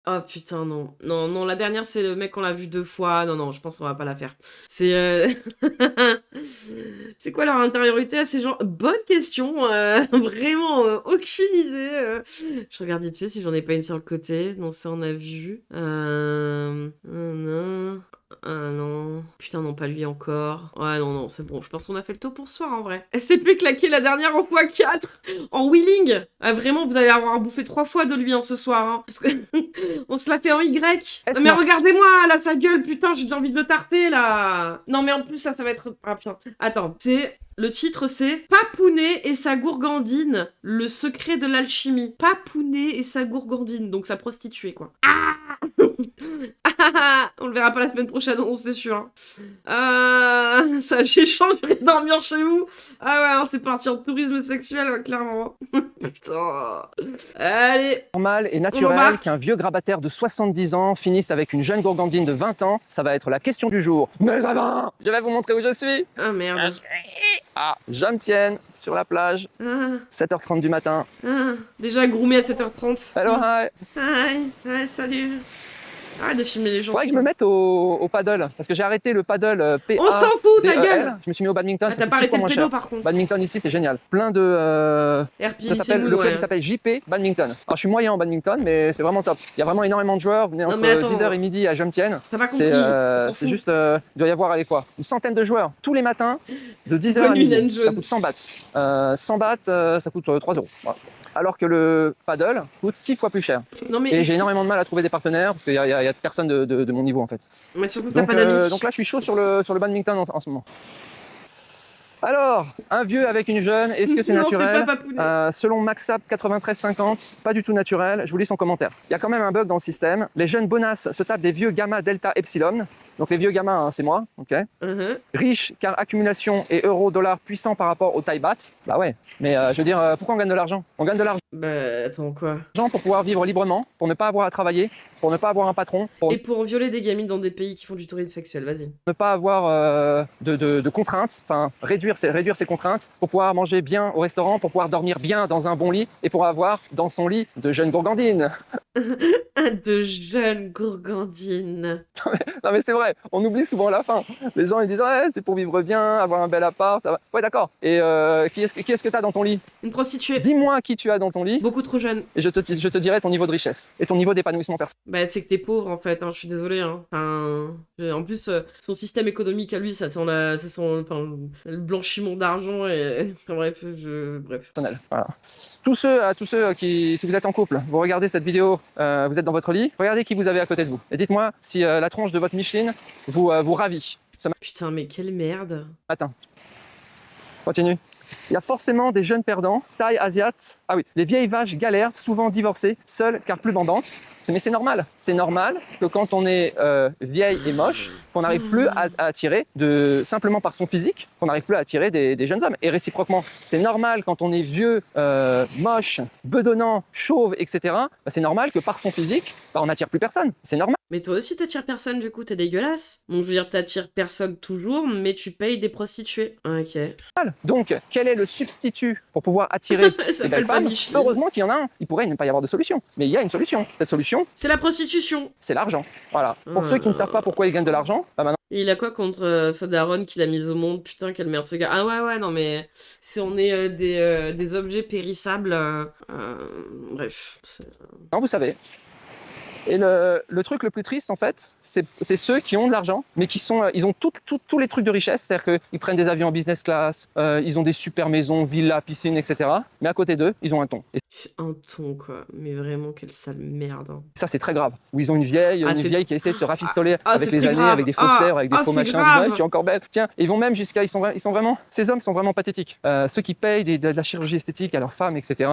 Oh putain, non. Non, non, la dernière, c'est le mec qu'on l'a vu 2 fois. Non, non, je pense qu'on va pas la faire. C'est, c'est quoi leur intériorité à ces gens? Bonne question, vraiment, aucune idée, Je regarde vite fait si j'en ai pas une sur le côté. Non, ça, on a vu. Non. Ah non. Putain, non, pas lui encore. Ouais, non, non, c'est bon. Je pense qu'on a fait le tour pour ce soir, en vrai. SCP claqué la dernière en x4 en wheeling. Ah, vraiment, vous allez avoir à bouffer 3 fois de lui, hein, ce soir, hein. Parce que on se la fait en Y. Non, mais regardez-moi, là, sa gueule, putain, j'ai envie de me tarter, là. Non, mais en plus, ça va être... Ah, putain. Attends, c'est... Le titre, c'est Papounet et sa gourgandine, le secret de l'alchimie. Papounet et sa gourgandine, donc sa prostituée, quoi. Ah on le verra pas la semaine prochaine, on c'est sûr. Ça, j'ai changé de dormir chez vous. Ah ouais, hein, c'est parti en tourisme sexuel, ouais, clairement. Putain. Allez. Normal et naturel qu'un vieux grabataire de 70 ans finisse avec une jeune gourgandine de 20 ans. Ça va être la question du jour. Mais avant, je vais vous montrer où je suis. Ah merde. Ah, je me tienne sur la plage. 7h30 du matin. Déjà groomé à 7h30. Hello, hi. Hi, salut. Arrête de filmer les gens. Faudrait que je me mette au paddle, parce que j'ai arrêté le paddle PA. On s'en fout, ta gueule. Je me suis mis au badminton, t'as pas arrêté le pédo, par contre. Badminton ici, c'est génial. Plein de... ça s'appelle le club s'appelle JP Badminton. Alors je suis moyen en badminton, mais c'est vraiment top. Il y a vraiment énormément de joueurs. Venez entre 10h et midi à Jumtienne. T'as pas compris. C'est juste... il doit y avoir, allez quoi, une centaine de joueurs tous les matins, de 10h à midi. Ça coûte 100 bahts. 100 bahts, ça coûte 3 euros. Voilà. Alors que le paddle coûte 6 fois plus cher. Non, mais... Et j'ai énormément de mal à trouver des partenaires parce qu'il y a personne de mon niveau en fait. Mais surtout t'as pas d'amis. Donc là je suis chaud sur le badminton en ce moment. Alors, un vieux avec une jeune, est-ce que c'est naturel? Selon Maxap 9350, pas du tout naturel. Je vous lis son commentaire. Il y a quand même un bug dans le système. Les jeunes bonasses se tapent des vieux gamma delta epsilon. Donc les vieux gamins, hein, c'est moi, ok. Riche car accumulation et euro-dollar puissant par rapport au Thai baht. Bah ouais, mais je veux dire, pourquoi on gagne de l'argent? On gagne de l'argent. Bah attends, quoi? Pour pouvoir vivre librement, pour ne pas avoir à travailler, pour ne pas avoir un patron. Et pour violer des gamines dans des pays qui font du tourisme sexuel, vas-y. Ne pas avoir de contraintes, enfin réduire ses contraintes, pour pouvoir manger bien au restaurant, pour pouvoir dormir bien dans un bon lit, et pour avoir dans son lit de jeunes gourgandines. De jeunes gourgandines. Non mais c'est vrai, on oublie souvent la fin. Les gens ils disent ouais, c'est pour vivre bien, avoir un bel appart. Ouais d'accord. Et qui est-ce que t'as dans ton lit? Une prostituée. Dis-moi qui tu as dans ton lit. Beaucoup trop jeune. Et je te dirai ton niveau de richesse et ton niveau d'épanouissement personnel. Bah c'est que t'es pauvre en fait, hein, je suis désolée. Hein. Enfin, en plus, son système économique à lui, ça sent le blanchiment d'argent et... bref, bref. Voilà. Tous ceux qui, si vous êtes en couple, vous regardez cette vidéo, vous êtes dans votre lit, regardez qui vous avez à côté de vous. Et dites-moi si la tronche de votre Micheline vous ravit. Putain, mais quelle merde. Attends. Continue. Il y a forcément des jeunes perdants, taille asiate. Ah oui, les vieilles vaches galèrent, souvent divorcées, seules car plus bandantes. Mais c'est normal. C'est normal que quand on est vieille et moche, qu'on n'arrive plus à attirer, simplement par son physique, qu'on n'arrive plus à attirer des jeunes hommes. Et réciproquement, c'est normal quand on est vieux, moche, bedonnant, chauve, etc. Bah, c'est normal que par son physique, bah, on n'attire plus personne. C'est normal. Mais toi aussi t'attires personne du coup, t'es dégueulasse. Donc je veux dire, t'attires personne toujours, mais tu payes des prostituées. Ok. Donc, quel est le substitut pour pouvoir attirer des belles femmes? Heureusement qu'il y en a un. Il pourrait ne pas y avoir de solution. Mais il y a une solution. Cette solution, c'est la prostitution. C'est l'argent. Voilà. Pour ceux qui ne savent pas pourquoi ils gagnent de l'argent, bah maintenant... Et il a quoi contre sa daronne qu'il a mise au monde? Putain, quelle merde ce gars. Ah ouais, non mais... Si on est des objets périssables... bref. Non, vous savez. Et le truc le plus triste, en fait, c'est ceux qui ont de l'argent, mais ils ont tous les trucs de richesse, c'est-à-dire qu'ils prennent des avions en business class, ils ont des super maisons, villas, piscines, etc. Mais à côté d'eux, ils ont un ton. Un ton, quoi. Mais vraiment, quelle sale merde. Hein. Ça, c'est très grave. Où ils ont une vieille qui essaie de se rafistoler avec les années, avec des fausses lèvres, avec des faux machins, qui est encore belle. Tiens, ils vont même jusqu'à... Ils sont vraiment... Ces hommes sont vraiment pathétiques. Ceux qui payent de la chirurgie esthétique à leurs femmes, etc.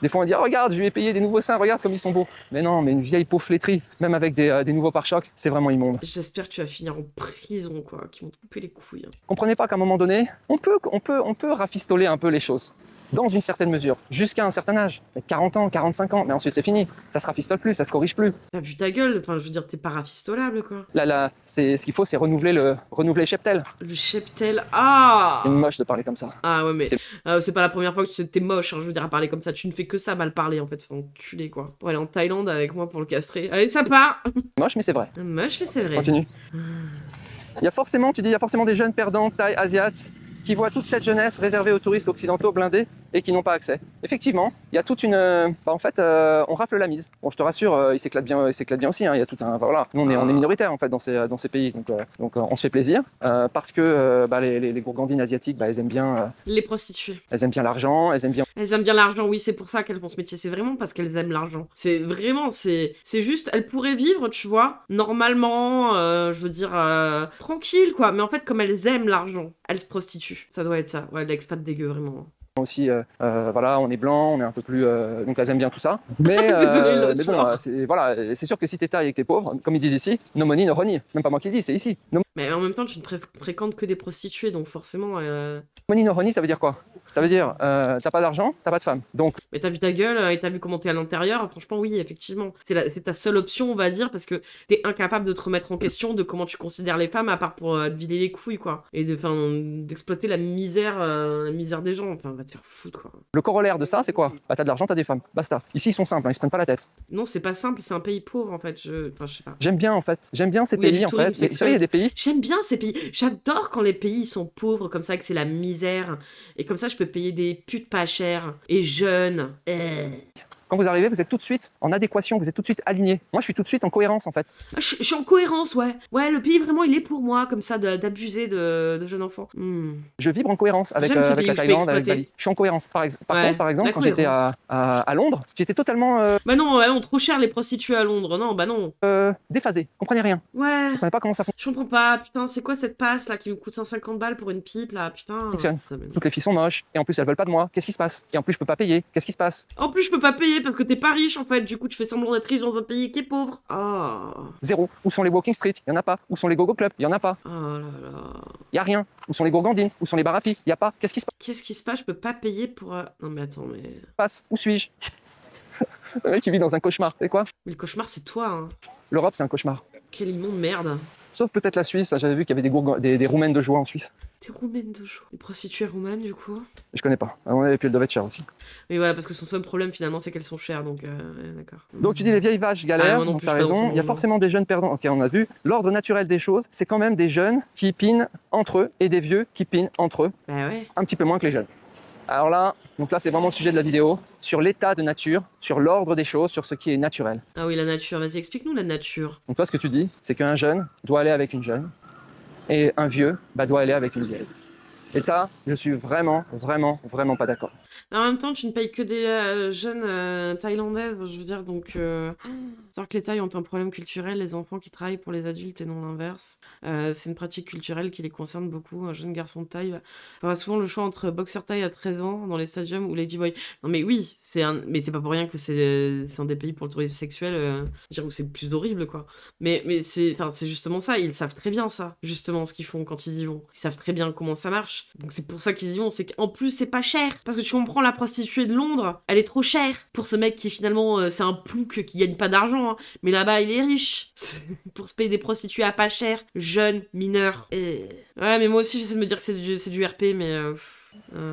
Des fois, on dit, oh, regarde, je lui ai payé des nouveaux seins, regarde comme ils sont beaux. Mais non, mais une vieille peau flétrie, même avec des nouveaux pare-chocs, c'est vraiment immonde. J'espère que tu vas finir en prison, quoi, qu'ils vont te couper les couilles. Comprenez pas qu'à un moment donné, on peut rafistoler un peu les choses. dans une certaine mesure, jusqu'à un certain âge, 40 ans, 45 ans, mais ensuite c'est fini, ça se rafistole plus, ça se corrige plus. T'as vu ta gueule, enfin je veux dire t'es pas rafistolable quoi. Là, ce qu'il faut, c'est renouveler le cheptel. Le cheptel, ah. C'est moche de parler comme ça. Ah ouais mais c'est pas la première fois que t'es moche, hein, je veux dire à parler comme ça, tu ne fais que ça mal parler en fait, c'est enculé quoi. Pour aller en Thaïlande avec moi pour le castrer, allez ça part. Moche mais c'est vrai. Moche mais c'est vrai. Continue. Il y a forcément des jeunes perdants, Thaï, asiates, qui voient toute cette jeunesse réservée aux touristes occidentaux blindés et qui n'ont pas accès. Effectivement, il y a toute une... on rafle la mise. Bon, je te rassure, ils s'éclatent bien aussi. Hein. Il y a tout un... Voilà. Nous, on est minoritaires en fait dans ces pays, donc on se fait plaisir parce que les gourgandines asiatiques, elles aiment bien... Les prostituées. Elles aiment bien l'argent, elles aiment bien... Elles aiment bien l'argent, oui, c'est pour ça qu'elles font ce métier. C'est vraiment parce qu'elles aiment l'argent. C'est vraiment, c'est juste, elles pourraient vivre, tu vois, normalement, je veux dire, tranquille, quoi. Mais en fait, comme elles aiment l'argent, elles se prostituent. Ça doit être ça. Ouais, l'expat dégueu, vraiment. Aussi, voilà, on est blanc, on est un peu plus... donc elles aiment bien tout ça. Mais, Désolé, mais bon, voilà, c'est sûr que si t'es taille et que t'es pauvre, comme ils disent ici, no money, no honey. C'est même pas moi qui le dis, c'est ici. No Mais en même temps, tu ne fréquentes que des prostituées, donc forcément... money, no honey, ça veut dire quoi? Ça veut dire, t'as pas d'argent, t'as pas de femme. Donc... Mais t'as vu ta gueule et t'as vu comment t'es à l'intérieur, franchement, oui, effectivement. C'est ta seule option, on va dire, parce que t'es incapable de te remettre en question de comment tu considères les femmes, à part pour te vider les couilles, quoi. Et d'exploiter la misère des gens. Enfin, va te faire foutre, quoi. Le corollaire de ça, c'est quoi? T'as de l'argent, t'as des femmes. Basta. Ici, ils sont simples, hein, ils se prennent pas la tête. Non, c'est pas simple, c'est un pays pauvre, en fait. Enfin, je sais pas. J'aime bien, en fait. J'aime bien ces Oui, pays, en fait. Vous savez, il y a des pays... J'aime bien ces pays. J'adore quand les pays sont pauvres, comme ça, que c'est la misère. Et comme ça, je peux payer des putes pas chères. Et jeunes. Quand vous arrivez, vous êtes tout de suite en adéquation, vous êtes tout de suite aligné. Moi, je suis tout de suite en cohérence, en fait. Je suis en cohérence, ouais. Ouais, le pays, vraiment, il est pour moi, comme ça, d'abuser de jeunes enfants. Je vibre en cohérence avec la Thaïlande, avec Bali. Je suis en cohérence. Par exemple, quand j'étais à Londres, j'étais totalement... Bah non, trop cher les prostituées à Londres. Non, bah non. Déphasé. Comprenez rien. Ouais. Je comprenais pas comment ça fonctionne. Je comprends pas. Putain, c'est quoi cette passe, là, qui me coûte 150 balles pour une pipe, là? Putain. Toutes les filles sont moches. Et en plus, elles veulent pas de moi. Qu'est-ce qui se passe? Et en plus, je peux pas payer. Qu'est-ce qui se passe? En plus, je peux pas payer parce que t'es pas riche en fait, du coup tu fais semblant d'être riche dans un pays qui est pauvre. Ah. Zéro. Où sont les walking street? Il y en a pas. Où sont les gogo clubs? Il y en a pas. Oh là là. Il y a rien. Où sont les gourgandines? Où sont les barafis? Il y a pas. Qu'est-ce qui se passe? Qu'est-ce qui se passe? Je peux pas payer pour... Non mais attends, mais... Où suis-je? Le mec qui vit dans un cauchemar. C'est quoi? Mais le cauchemar c'est toi, hein. L'Europe, c'est un cauchemar. Quelle immonde merde. Sauf peut-être la Suisse. J'avais vu qu'il y avait des Roumaines de joie en Suisse. Des Roumaines de joie. Des prostituées roumaines du coup. Je connais pas. Et puis elles doivent être chères aussi. Mais voilà, parce que son seul problème finalement c'est qu'elles sont chères, donc d'accord. Donc tu dis les vieilles vaches galèrent, donc t'as raison. Il y a forcément des jeunes perdants. Ok, on a vu. L'ordre naturel des choses, c'est quand même des jeunes qui pinent entre eux et des vieux qui pinent entre eux. Bah ouais. Un petit peu moins que les jeunes. Alors là, c'est vraiment le sujet de la vidéo, sur l'état de nature, sur l'ordre des choses, sur ce qui est naturel. Ah oui, la nature, vas-y, explique-nous la nature. Donc toi, ce que tu dis, c'est qu'un jeune doit aller avec une jeune, et un vieux doit aller avec une vieille. Et ça, je suis vraiment, vraiment, vraiment pas d'accord. Mais en même temps, tu ne payes que des jeunes thaïlandaises, je veux dire, donc... C'est-à-dire que les Thaïs ont un problème culturel, les enfants qui travaillent pour les adultes et non l'inverse. C'est une pratique culturelle qui les concerne beaucoup. Un jeune garçon de Thaï aura souvent le choix entre boxeur Thaï à 13 ans dans les stadiums ou ladyboy. Non mais oui, mais c'est pas pour rien que c'est un des pays pour le tourisme sexuel, dire où c'est le plus horrible, quoi. Mais c'est justement ça, ils savent très bien ça, justement, ce qu'ils font quand ils y vont. Ils savent très bien comment ça marche. Donc c'est pour ça qu'ils y vont, c'est qu'en plus c'est pas cher. Parce que tu comprends, la prostituée de Londres, elle est trop chère pour ce mec qui finalement, c'est un plouc qui gagne pas d'argent. Hein. Mais là-bas, il est riche pour se payer des prostituées à pas cher, jeunes, mineurs. Ouais, mais moi aussi, j'essaie de me dire que c'est du RP, mais...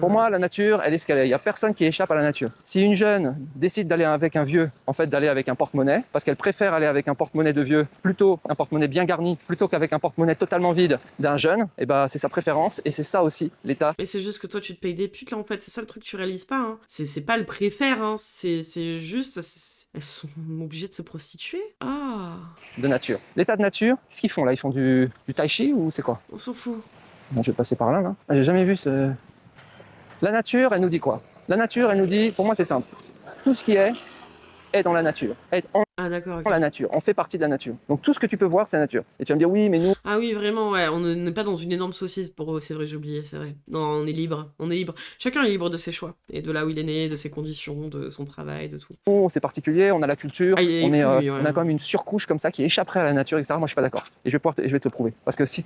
Pour moi, la nature, elle est ce qu'elle est. Il n'y a personne qui échappe à la nature. Si une jeune décide d'aller avec un vieux, en fait, d'aller avec un porte-monnaie, parce qu'elle préfère aller avec un porte-monnaie de vieux, plutôt un porte-monnaie bien garni, plutôt qu'avec un porte-monnaie totalement vide d'un jeune, et c'est sa préférence, et c'est ça aussi, l'État. Mais c'est juste que toi, tu te payes des putes, là, en fait. C'est ça le truc que tu réalises pas, hein. C'est pas le préfère, hein. C'est juste... Elles sont obligées de se prostituer? Ah. De nature. L'état de nature, qu'est-ce qu'ils font là? Ils font du tai chi ou c'est quoi? On s'en fout. Bon, je vais passer par là. J'ai jamais vu ce... La nature, elle nous dit quoi? La nature, elle nous dit, pour moi c'est simple, tout ce qui est dans la nature, Ah d'accord. La nature, on fait partie de la nature. Donc tout ce que tu peux voir, c'est la nature. Et tu vas me dire oui, mais nous... Ah oui, vraiment, ouais, on n'est pas dans une énorme saucisse pour eux, c'est vrai, j'ai oublié, c'est vrai. Non, on est libre. Chacun est libre de ses choix, et de là où il est né, de ses conditions, de son travail, de tout. Oh, c'est particulier, on a la culture, on a quand même une surcouche comme ça qui échapperait à la nature, etc. Moi, je suis pas d'accord. Et je vais te le prouver. Parce que si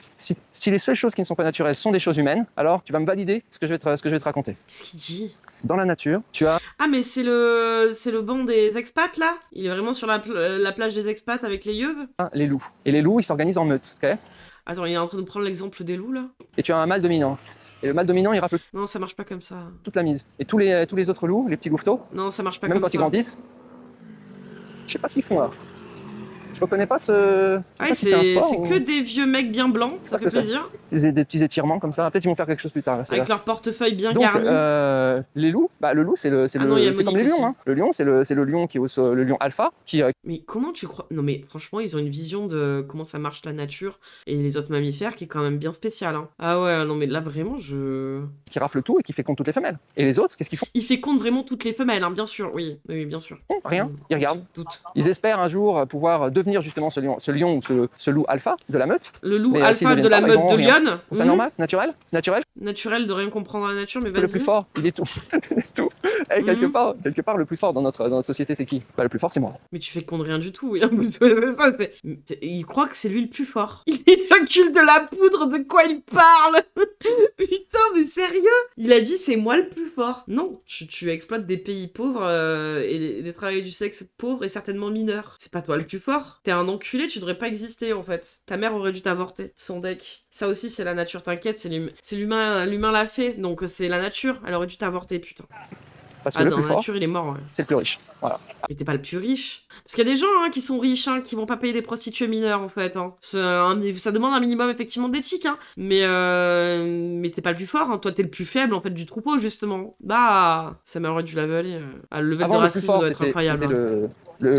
les seules choses qui ne sont pas naturelles sont des choses humaines, alors tu vas me valider ce que je vais te raconter. Qu'est-ce qu'il dit? Dans la nature, tu as Ah, mais c'est le banc des expats, là? Il est vraiment sur la plage des expats avec les yeux? les loups. Et les loups, ils s'organisent en meute, ok? Attends, il est en train de prendre l'exemple des loups, là? Et tu as un mâle dominant. Et le mâle dominant, il rafle Non, ça marche pas comme ça. toute la mise. Et tous les autres loups, les petits louveteaux, Non, ça marche pas même comme quand ça. ils grandissent, je sais pas ce qu'ils font là. Je reconnais pas ce. Je sais Ouais, pas si c'est un sport c'est ou que des vieux mecs bien blancs, ça Parce fait que ça- plaisir. des petits étirements comme ça. Peut-être ils vont faire quelque chose plus tard. Là, c'est Avec là. leur portefeuille bien Donc, garni. les loups, bah, le loup, c'est Ah non, il y a comme les Monique lions. aussi. Hein. Le lion, c'est le lion qui est le lion alpha, Mais comment tu crois... Non mais franchement, ils ont une vision de comment ça marche la nature et les autres mammifères qui est quand même bien spéciale. Hein. Ah ouais, non mais là vraiment, qui rafle tout et qui féconde toutes les femelles. Et les autres, qu'est-ce qu'ils font? Il féconde vraiment toutes les femelles, hein, bien sûr, oui, oui, bien sûr. Rien. Ils regardent. Doute. Ils espèrent un jour pouvoir devenir justement ce lion ou ce loup alpha de la meute. Le loup Mais, s'ils alpha deviennent de la pas, ils meute auront de rien. Lyon. C'est ça normal? C'est naturel? C'est naturel? Naturel de rien comprendre à la nature, mais Le plus vas-y. fort, il est tout. Il est tout. Et Mhm. quelque part, le plus fort dans notre société, c'est qui? Bah, le plus fort, c'est moi. Mais tu fécondes rien du tout, oui. Il croit que c'est lui le plus fort. Il éjacule de la poudre, de quoi il parle? Putain, mais sérieux? Il a dit c'est moi le plus fort. Non, tu exploites des pays pauvres et des travailleurs du sexe pauvres et certainement mineurs. C'est pas toi le plus fort. T'es un enculé, tu devrais pas exister en fait. Ta mère aurait dû t'avorter. Son deck. Ça aussi c'est la nature, t'inquiète, c'est l'humain l'a fait, donc c'est la nature. Elle aurait dû t'avorter, putain. Parce que Ah, le dans plus la fort, nature, il est mort, ouais. c'est le plus riche. Voilà. Mais t'es pas le plus riche. Parce qu'il y a des gens hein, qui sont riches, hein, qui vont pas payer des prostituées mineures, en fait. Hein. Ça demande un minimum, effectivement, d'éthique. Hein. Mais t'es pas le plus fort. Hein. Toi, t'es le plus faible, en fait, du troupeau, justement. Bah, ça m'aurait dû la valer. Ah, le level Avant, de le plus racisme fort, doit être incroyable. c'était Hein.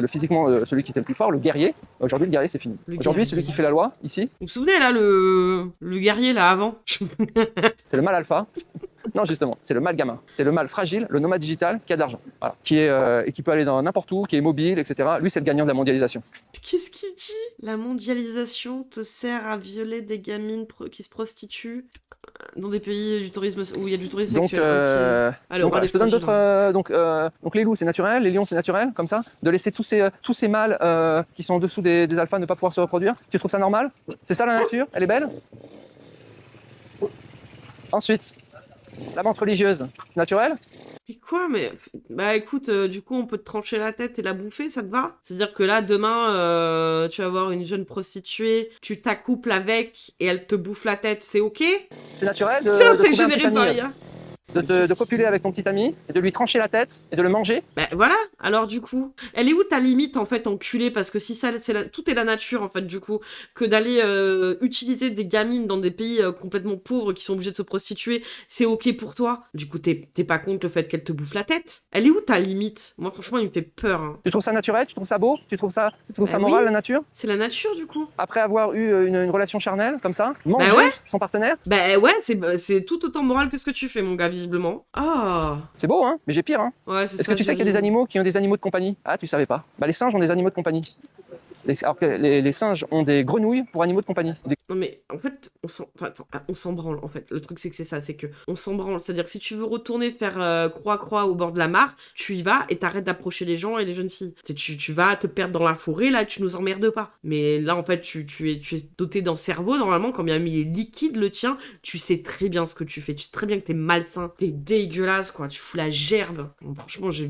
le physiquement, celui qui était le plus fort, le guerrier. Aujourd'hui, le guerrier, c'est fini. Le Aujourd'hui, guerrier. celui qui fait la loi, ici, Vous vous souvenez, là, le guerrier, là, avant? c'est le mâle alpha. Non, justement, c'est le mâle gamin. C'est le mâle fragile, le nomade digital qui a de l'argent. Voilà. Et qui peut aller dans n'importe où, qui est mobile, etc. Lui, c'est le gagnant de la mondialisation. Qu'est-ce qu'il dit? La mondialisation te sert à violer des gamines qui se prostituent dans des pays du tourisme où il y a du tourisme Donc, sexuel. Ok. Allez, on va voilà, les je te donne fragiles, d'autres. hein. Donc les loups, c'est naturel, les lions, c'est naturel, comme ça. De laisser tous ces mâles qui sont en dessous des alphas ne pas pouvoir se reproduire. Tu trouves ça normal? C'est ça la nature? Elle est belle? Ensuite, la menthe religieuse, naturelle? Mais quoi, mais... Bah écoute, du coup, on peut te trancher la tête et la bouffer, ça te va? C'est-à-dire que là, demain, tu vas voir une jeune prostituée, tu t'accouples avec et elle te bouffe la tête, c'est ok? C'est naturel C'est de trouver un généré petit par ami, IA. de copuler avec ton petit ami et de lui trancher la tête et de le manger. Bah voilà, alors du coup, elle est où ta limite en fait, enculé? Parce que si ça, tout est la nature en fait, du coup, que d'aller utiliser des gamines dans des pays complètement pauvres qui sont obligés de se prostituer, c'est ok pour toi. Du coup, t'es pas contre le fait qu'elle te bouffe la tête? Elle est où ta limite? Moi, franchement, il me fait peur. Hein. Tu trouves ça naturel? Tu trouves ça beau? Tu trouves ça Bah moral, oui. la nature? C'est la nature du coup. Après avoir eu une relation charnelle, comme ça, manger ouais. son partenaire? Bah ouais, c'est tout autant moral que ce que tu fais, mon gars, visiblement. Ah. C'est beau, hein? Mais j'ai pire, hein? Ouais, c'est Est-ce ça. que tu sais qu'il y a des animaux qui ont des animaux de compagnie? Ah, tu savais pas? Bah, les singes ont des animaux de compagnie. Alors que les singes ont des grenouilles pour animaux de compagnie. Non mais en fait, on s'en branle en fait. Le truc c'est que c'est ça, c'est que on s'en branle. C'est-à-dire que si tu veux retourner faire croix-croix au bord de la mare, tu y vas et t'arrêtes d'approcher les gens et les jeunes filles. Tu vas te perdre dans la forêt, là tu nous emmerdes pas. Mais là en fait, tu es doté d'un cerveau, normalement, quand bien il est liquide le tien, tu sais très bien ce que tu fais. Tu sais très bien que t'es malsain, t'es dégueulasse quoi, tu fous la gerbe. Bon, franchement, je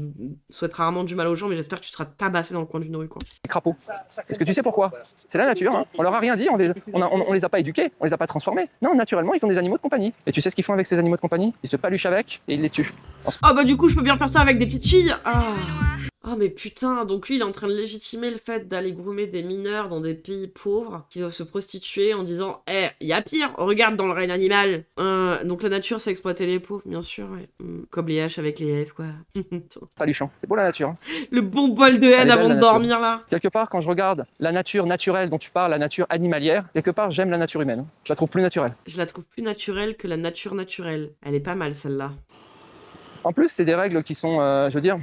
souhaite rarement du mal aux gens, mais j'espère que tu seras tabassé dans le coin d'une rue quoi. Les crapauds. Est-ce que tu sais pourquoi? C'est la nature, hein. On leur a rien dit, on les a pas éduqués, on les a pas transformés. Non, naturellement, ils ont des animaux de compagnie. Et tu sais ce qu'ils font avec ces animaux de compagnie? Ils se paluchent avec et ils les tuent. Ah bah du coup je peux bien faire ça avec des petites filles. Ah mais putain, donc lui il est en train de légitimer le fait d'aller groomer des mineurs dans des pays pauvres qui doivent se prostituer en disant y a pire, regarde dans le règne animal. Donc la nature c'est exploiter les pauvres, bien sûr, ouais. Comme les haches avec les F quoi. Paluchant. C'est beau la nature, hein. Le bon bol de haine Elle est avant belle, de la dormir là. Quelque part, quand je regarde la nature naturelle dont tu parles, la nature animalière, quelque part, j'aime la nature humaine. Je la trouve plus naturelle. Je la trouve plus naturelle que la nature naturelle. Elle est pas mal celle-là. En plus, c'est des règles qui sont, je veux dire,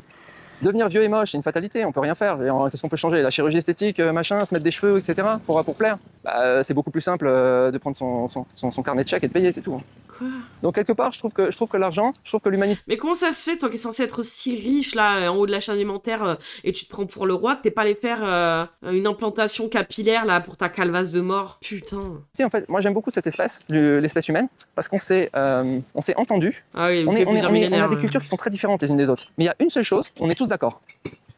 Devenir vieux et moche, c'est une fatalité, on peut rien faire. Qu'est-ce qu'on peut changer? La chirurgie esthétique, machin, se mettre des cheveux, etc. pour plaire. Bah, c'est beaucoup plus simple de prendre son carnet de chèques et de payer, c'est tout. Quoi? Donc quelque part, je trouve que l'argent, je trouve que l'humanité... Mais comment ça se fait, toi qui es censé être si riche, là, en haut de la chaîne alimentaire, et tu te prends pour le roi, que t'es pas allé faire une implantation capillaire, là, pour ta calvasse de mort? Putain. En fait, moi j'aime beaucoup cette espèce, l'espèce humaine, parce qu'on s'est entendu. Ah oui, On depuis plusieurs a millénaires, des ouais. cultures qui sont très différentes les unes des autres. Mais il y a une seule chose, on est tous d'accord.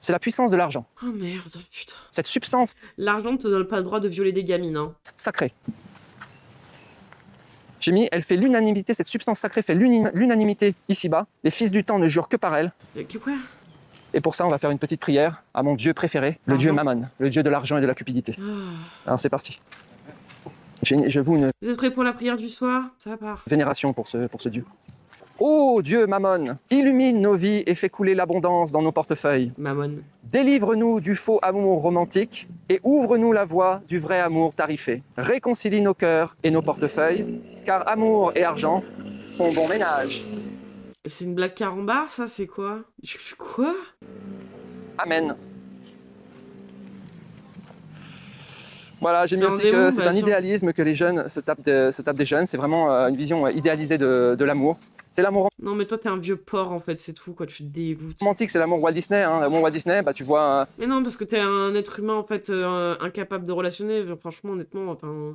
C'est la puissance de l'argent. Oh merde, putain. Cette substance L'argent ne te donne pas le droit de violer des gamines, hein. sacrée. J'ai mis, elle fait l'unanimité, cette substance sacrée fait l'unanimité ici-bas. Les fils du temps ne jurent que par elle. Quoi? Et pour ça, on va faire une petite prière à mon dieu préféré, le dieu Mammon, le dieu de l'argent et de la cupidité. Alors c'est parti. Je voue une Vous êtes prêts pour la prière du soir? Ça part. vénération pour ce dieu. Ô Dieu Mammon, illumine nos vies et fais couler l'abondance dans nos portefeuilles. Mammon. Délivre-nous du faux amour romantique et ouvre-nous la voie du vrai amour tarifé. Réconcilie nos cœurs et nos portefeuilles, car amour et argent font bon ménage. C'est une blague carambar, ça? C'est quoi? Quoi? Amen. Voilà, j'ai mis C'est un aussi démon, que c'est bah, un tiens. idéalisme que les jeunes se tapent des jeunes. C'est vraiment une vision idéalisée de l'amour. C'est l'amour Non, mais toi, t'es un vieux porc, en fait, c'est tout, quoi. Tu te dégoûtes. romantique, c'est l'amour Walt Disney. Hein. L'amour Walt Disney, bah, tu vois... Mais non, parce que t'es un être humain, en fait, incapable de relationner. Franchement, honnêtement, enfin,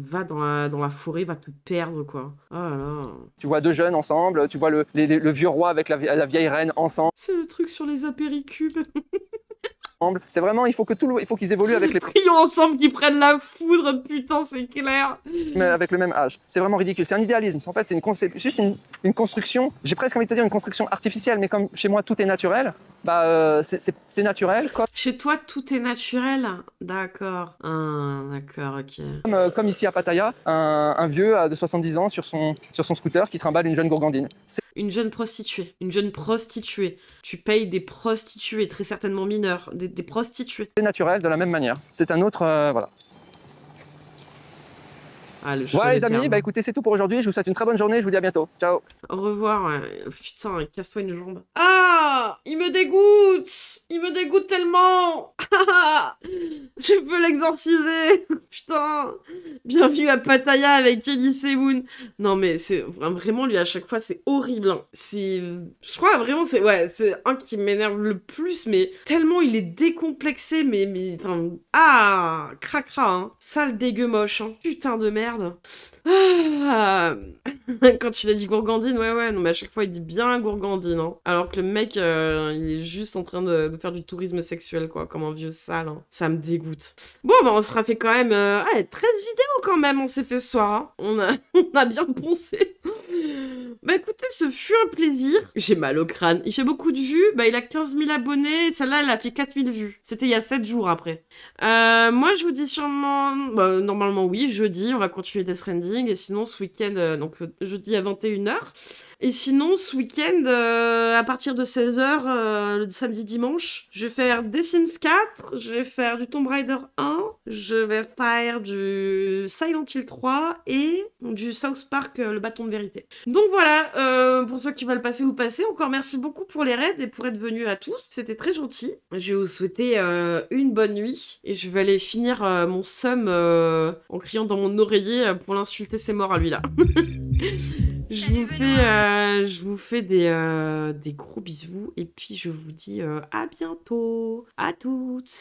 va dans la forêt, va te perdre, quoi. Oh là là. Tu vois deux jeunes ensemble, tu vois le vieux roi avec la vieille reine ensemble. C'est le truc sur les apéricubes. C'est vraiment, il faut qu'ils évoluent avec Prions ensemble qu'ils prennent la foudre, putain, c'est clair. avec le même âge. C'est vraiment ridicule. C'est un idéalisme. En fait, c'est juste une construction. J'ai presque envie de te dire une construction artificielle, mais comme chez moi tout est naturel, bah c'est naturel. Chez toi, tout est naturel. D'accord. Ah, d'accord, ok. Comme ici à Pattaya, un vieux de 70 ans sur son scooter qui trimballe une jeune gourgandine. Une jeune prostituée. Une jeune prostituée. Tu payes des prostituées, très certainement mineures. Des prostituées. C'est naturel de la même manière. C'est un autre... voilà. Ah, le choix Voilà des les amis, termes. bah écoutez, c'est tout pour aujourd'hui. Je vous souhaite une très bonne journée. Je vous dis à bientôt. Ciao. Au revoir. Ouais. Putain, casse-toi une jambe. Ah, il me dégoûte. Il me dégoûte tellement. Je peux l'exorciser. Putain. Bienvenue à Pattaya avec Kenny Semoun. Non mais c'est vraiment lui à chaque fois c'est horrible. Hein. Je crois vraiment c'est un qui m'énerve le plus, mais tellement il est décomplexé, mais enfin cracra, hein. Sale dégueu moche, hein. Putain de merde. Ah. Quand il a dit gourgandine, ouais, non mais à chaque fois il dit bien gourgandine, hein. Alors que le mec il est juste en train de faire du tourisme sexuel, quoi, comme un vieux sale, hein. Ça me dégoûte. Bon bah on se sera fait quand même 13 vidéos quand même on s'est fait ce soir, hein. On a bien poncé. Bah écoutez, ce fut un plaisir. J'ai mal au crâne. Il fait beaucoup de vues. Bah il a 15 000 abonnés. Celle-là, elle a fait 4 000 vues. C'était il y a 7 jours après. Moi, je vous dis sûrement... Bah, normalement, oui, jeudi, on va continuer Death Stranding. Et sinon, ce week-end, donc jeudi à 21h. Et sinon, ce week-end, à partir de 16h, le samedi, dimanche, je vais faire des Sims 4, je vais faire du Tomb Raider 1, je vais faire du Silent Hill 3 et du South Park, le bâton de vérité. Donc voilà, pour ceux qui veulent passer, vous passez. Encore merci beaucoup pour les raids et pour être venus à tous. C'était très gentil. Je vais vous souhaiter une bonne nuit et je vais aller finir mon seum en criant dans mon oreiller pour l'insulter, c'est mort à lui là. Je vous fais des gros bisous et puis je vous dis à bientôt, à toutes.